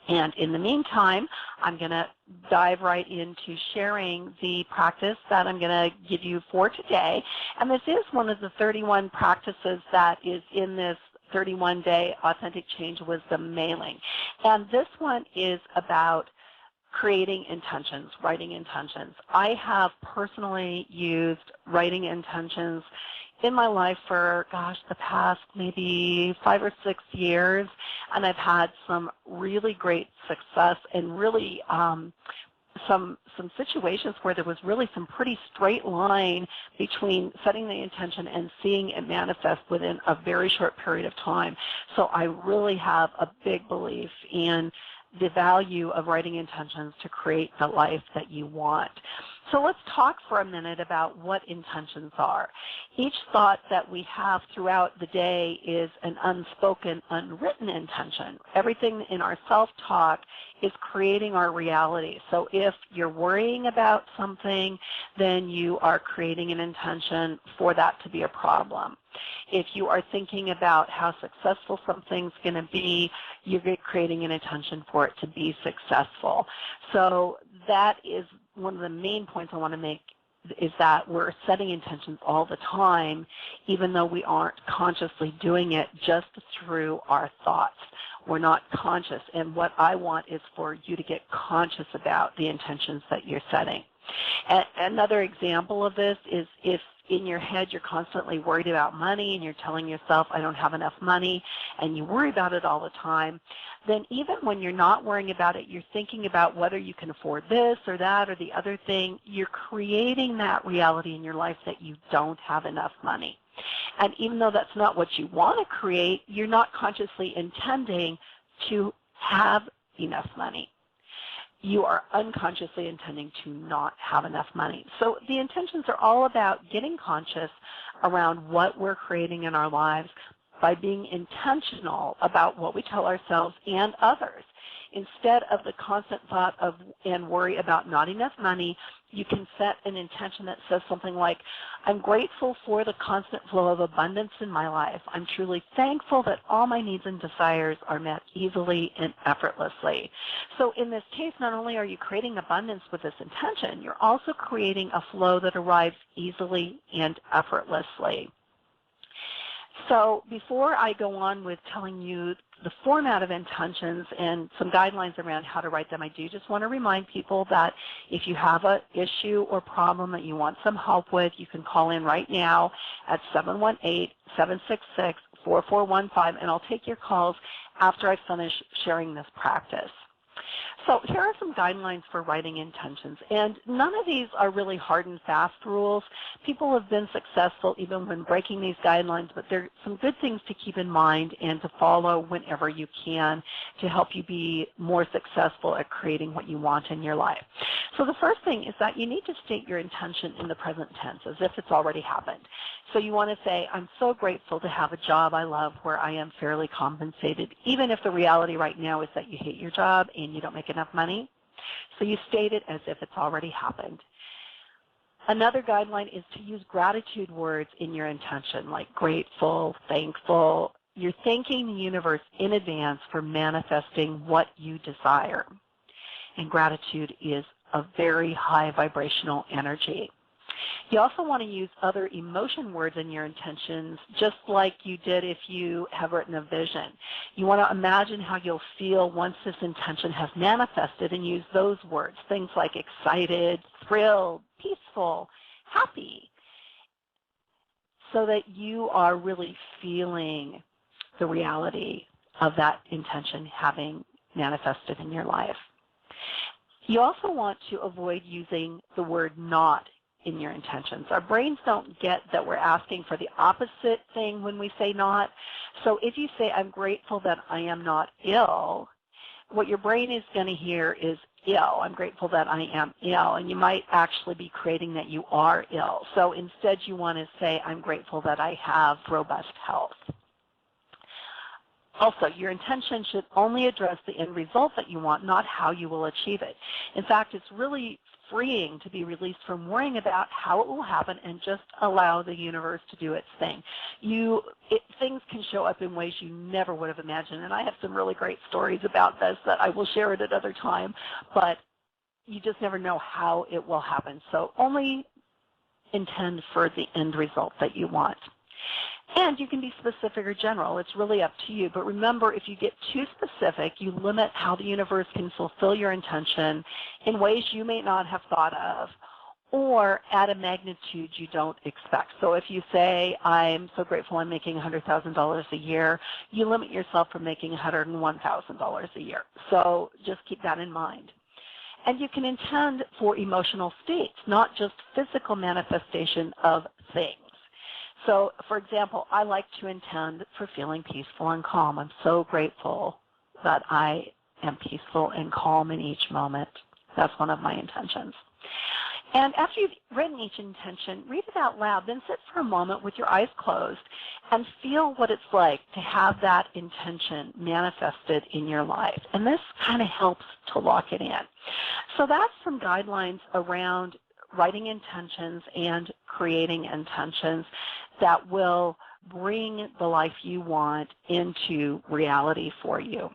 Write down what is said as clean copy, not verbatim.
And in the meantime, I'm going to dive right into sharing the practice that I'm going to give you for today. And this is one of the 31 practices that is in this 31-day Authentic Change Wisdom mailing. And this one is about creating intentions, writing intentions. I have personally used writing intentions in my life for, gosh, the past maybe 5 or 6 years, and I've had some really great success and really some situations where there was really some pretty straight line between setting the intention and seeing it manifest within a very short period of time. So I really have a big belief in the value of writing intentions to create the life that you want. So let's talk for a minute about what intentions are. Each thought that we have throughout the day is an unspoken, unwritten intention. Everything in our self-talk is creating our reality. So if you're worrying about something, then you are creating an intention for that to be a problem. If you are thinking about how successful something's going to be, you're creating an intention for it to be successful. So that is one of the main points I want to make, is that we're setting intentions all the time, even though we aren't consciously doing it, just through our thoughts. We're not conscious, and what I want is for you to get conscious about the intentions that you're setting. And another example of this is if in your head you're constantly worried about money and you're telling yourself, I don't have enough money, and you worry about it all the time, then even when you're not worrying about it, you're thinking about whether you can afford this or that or the other thing. You're creating that reality in your life that you don't have enough money. And even though that's not what you want to create, you're not consciously intending to have enough money. You are unconsciously intending to not have enough money. So the intentions are all about getting conscious around what we're creating in our lives by being intentional about what we tell ourselves and others. Instead of the constant thought of and worry about not enough money, you can set an intention that says something like, I'm grateful for the constant flow of abundance in my life. I'm truly thankful that all my needs and desires are met easily and effortlessly. So in this case, not only are you creating abundance with this intention, you're also creating a flow that arrives easily and effortlessly. So before I go on with telling you the format of intentions and some guidelines around how to write them, I do just want to remind people that if you have an issue or problem that you want some help with, you can call in right now at 718-766-4415, and I'll take your calls after I finish sharing this practice. So here are some guidelines for writing intentions, and none of these are really hard and fast rules. People have been successful even when breaking these guidelines, but there are some good things to keep in mind and to follow whenever you can to help you be more successful at creating what you want in your life. So the first thing is that you need to state your intention in the present tense as if it's already happened. So you want to say, I'm so grateful to have a job I love where I am fairly compensated, even if the reality right now is that you hate your job and you don't make enough money. So you state it as if it's already happened. Another guideline is to use gratitude words in your intention, like grateful, thankful. You're thanking the universe in advance for manifesting what you desire. And gratitude is a very high vibrational energy. You also want to use other emotion words in your intentions, just like you did if you have written a vision. You want to imagine how you'll feel once this intention has manifested and use those words, things like excited, thrilled, peaceful, happy, so that you are really feeling the reality of that intention having manifested in your life. You also want to avoid using the word not in your intentions. Our brains don't get that we're asking for the opposite thing when we say not. So if you say, I'm grateful that I am not ill, what your brain is going to hear is ill. I'm grateful that I am ill. And you might actually be creating that you are ill. So instead you want to say, I'm grateful that I have robust health. Also, your intention should only address the end result that you want, not how you will achieve it. In fact, it's really freeing to be released from worrying about how it will happen and just allow the universe to do its thing. Things can show up in ways you never would have imagined, and I have some really great stories about this that I will share at another time, but you just never know how it will happen. So only intend for the end result that you want. And you can be specific or general. It's really up to you. But remember, if you get too specific, you limit how the universe can fulfill your intention in ways you may not have thought of or at a magnitude you don't expect. So if you say, I'm so grateful I'm making $100,000 a year, you limit yourself from making $101,000 a year. So just keep that in mind. And you can intend for emotional states, not just physical manifestation of things. So, for example, I like to intend for feeling peaceful and calm. I'm so grateful that I am peaceful and calm in each moment. That's one of my intentions. And after you've written each intention, read it out loud, then sit for a moment with your eyes closed and feel what it's like to have that intention manifested in your life. And this kind of helps to lock it in. So that's some guidelines around writing intentions and creating intentions that will bring the life you want into reality for you.